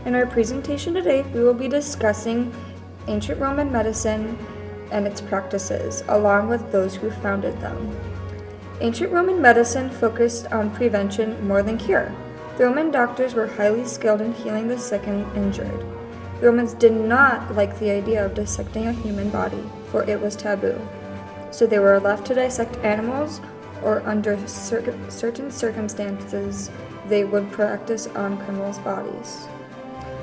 In our presentation today, we will be discussing ancient Roman medicine and its practices, along with those who founded them. Ancient Roman medicine focused on prevention more than cure. The Roman doctors were highly skilled in healing the sick and injured. The Romans did not like the idea of dissecting a human body, for it was taboo. So they were left to dissect animals, or under certain circumstances, they would practice on criminals' bodies.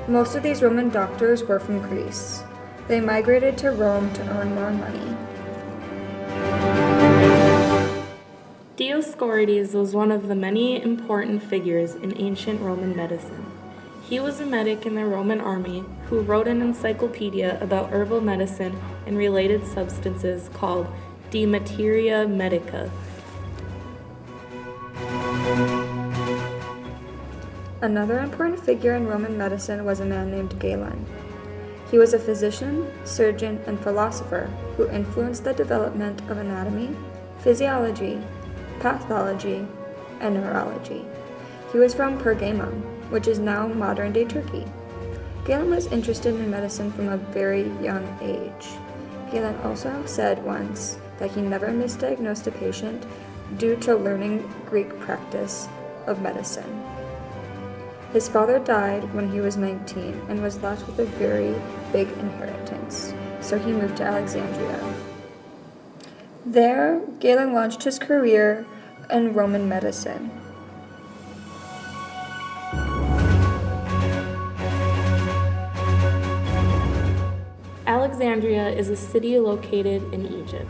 Most of these Roman doctors were from Greece. They migrated to Rome to earn more money. Dioscorides was one of the many important figures in ancient Roman medicine. He was a medic in the Roman army who wrote an encyclopedia about herbal medicine and related substances called De Materia Medica. Another important figure in Roman medicine was a man named Galen. He was a physician, surgeon, and philosopher who influenced the development of anatomy, physiology, pathology, and neurology. He was from Pergamum, which is now modern-day Turkey. Galen was interested in medicine from a very young age. Galen also said once that he never misdiagnosed a patient due to learning Greek practice of medicine. His father died when he was 19 and was left with a very big inheritance, so he moved to Alexandria. There, Galen launched his career in Roman medicine. Alexandria is a city located in Egypt.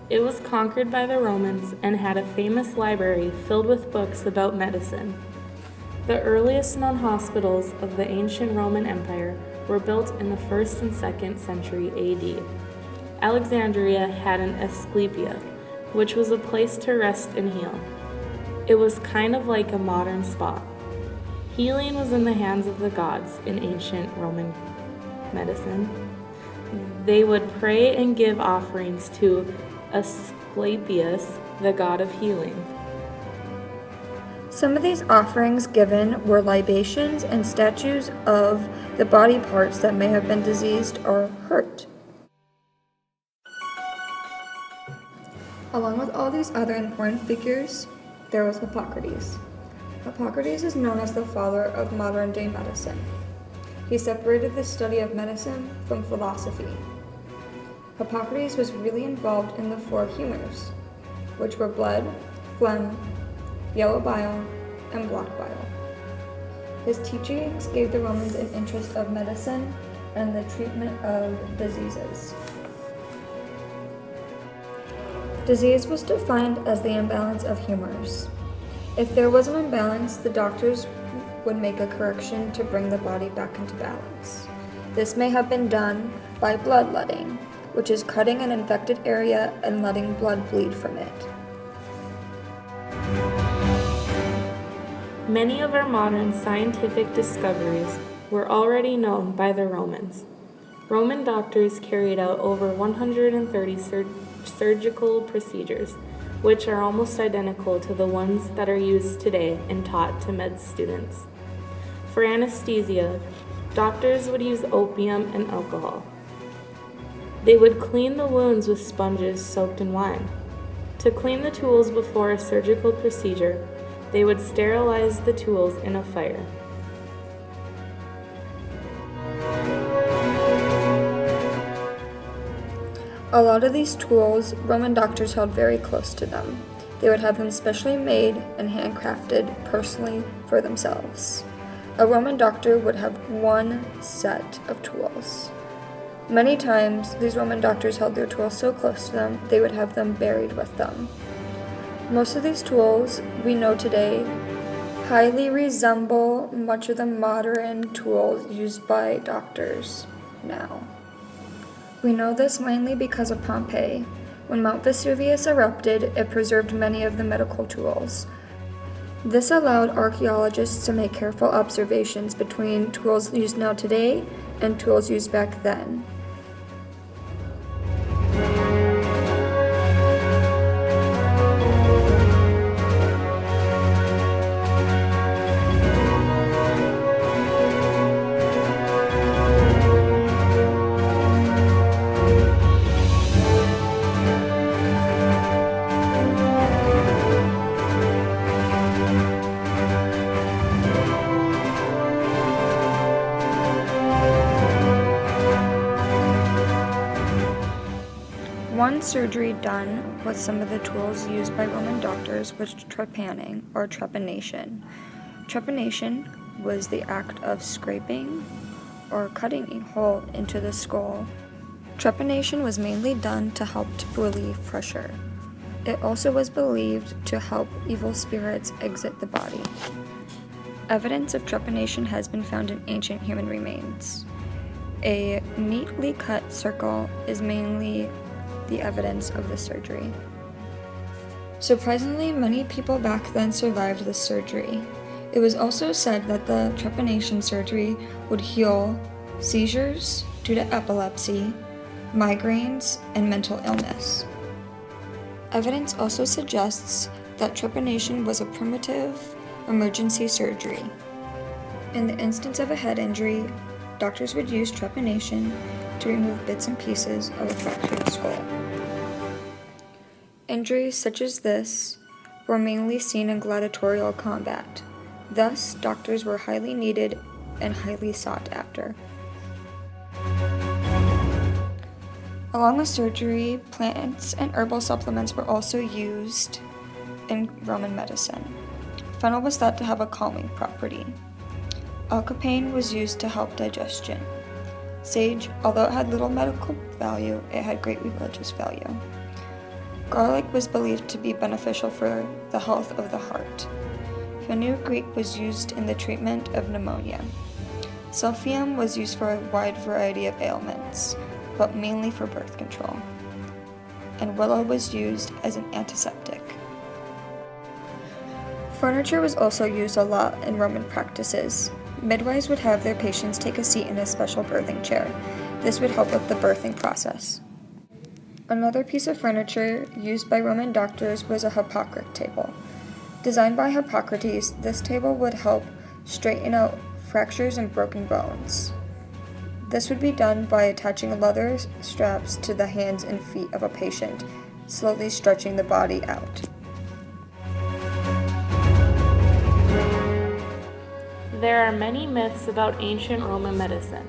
It was conquered by the Romans and had a famous library filled with books about medicine. The earliest known hospitals of the ancient Roman Empire were built in the 1st and 2nd century AD. Alexandria had an Asclepia, which was a place to rest and heal. It was kind of like a modern spa. Healing was in the hands of the gods in ancient Roman medicine. They would pray and give offerings to Asclepius, the god of healing. Some of these offerings given were libations and statues of the body parts that may have been diseased or hurt. Along with all these other important figures, there was Hippocrates. Hippocrates is known as the father of modern-day medicine. He separated the study of medicine from philosophy. Hippocrates was really involved in the 4 humors, which were blood, phlegm, yellow bile, and black bile. His teachings gave the Romans an interest of medicine and the treatment of diseases. Disease was defined as the imbalance of humors. If there was an imbalance, the doctors would make a correction to bring the body back into balance. This may have been done by bloodletting, which is cutting an infected area and letting blood bleed from it. Many of our modern scientific discoveries were already known by the Romans. Roman doctors carried out over 130 surgical procedures, which are almost identical to the ones that are used today and taught to med students. For anesthesia, doctors would use opium and alcohol. They would clean the wounds with sponges soaked in wine. To clean the tools before a surgical procedure, they would sterilize the tools in a fire. A lot of these tools, Roman doctors held very close to them. They would have them specially made and handcrafted personally for themselves. A Roman doctor would have one set of tools. Many times, these Roman doctors held their tools so close to them, they would have them buried with them. Most of these tools we know today highly resemble much of the modern tools used by doctors now. We know this mainly because of Pompeii. When Mount Vesuvius erupted, it preserved many of the medical tools. This allowed archaeologists to make careful observations between tools used now today and tools used back then. One surgery done with some of the tools used by Roman doctors was trepanning, or trepanation. Trepanation was the act of scraping or cutting a hole into the skull. Trepanation was mainly done to help to relieve pressure. It also was believed to help evil spirits exit the body. Evidence of trepanation has been found in ancient human remains. A neatly cut circle is mainly the evidence of the surgery. Surprisingly, many people back then survived this surgery. It was also said that the trepanation surgery would heal seizures due to epilepsy, migraines, and mental illness. Evidence also suggests that trepanation was a primitive emergency surgery. In the instance of a head injury, doctors would use trepanation to remove bits and pieces of a fractured skull. Injuries such as this were mainly seen in gladiatorial combat. Thus, doctors were highly needed and highly sought after. Along with surgery, plants and herbal supplements were also used in Roman medicine. Fennel was thought to have a calming property. Alcopain was used to help digestion. Sage, although it had little medical value, it had great religious value. Garlic was believed to be beneficial for the health of the heart. Fenugreek was used in the treatment of pneumonia. Silphium was used for a wide variety of ailments, but mainly for birth control. And willow was used as an antiseptic. Furniture was also used a lot in Roman practices. Midwives would have their patients take a seat in a special birthing chair. This would help with the birthing process. Another piece of furniture used by Roman doctors was a Hippocratic table. Designed by Hippocrates, this table would help straighten out fractures and broken bones. This would be done by attaching leather straps to the hands and feet of a patient, slowly stretching the body out. There are many myths about ancient Roman medicine.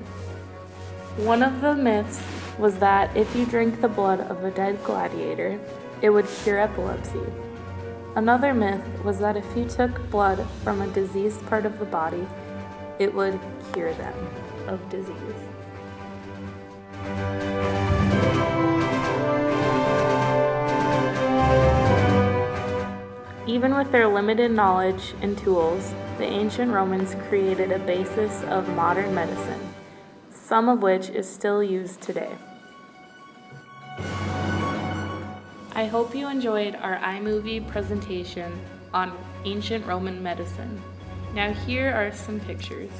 One of the myths was that if you drink the blood of a dead gladiator, it would cure epilepsy. Another myth was that if you took blood from a diseased part of the body, it would cure them of disease. Even with their limited knowledge and tools, the ancient Romans created a basis of modern medicine, some of which is still used today. I hope you enjoyed our iMovie presentation on ancient Roman medicine. Now here are some pictures.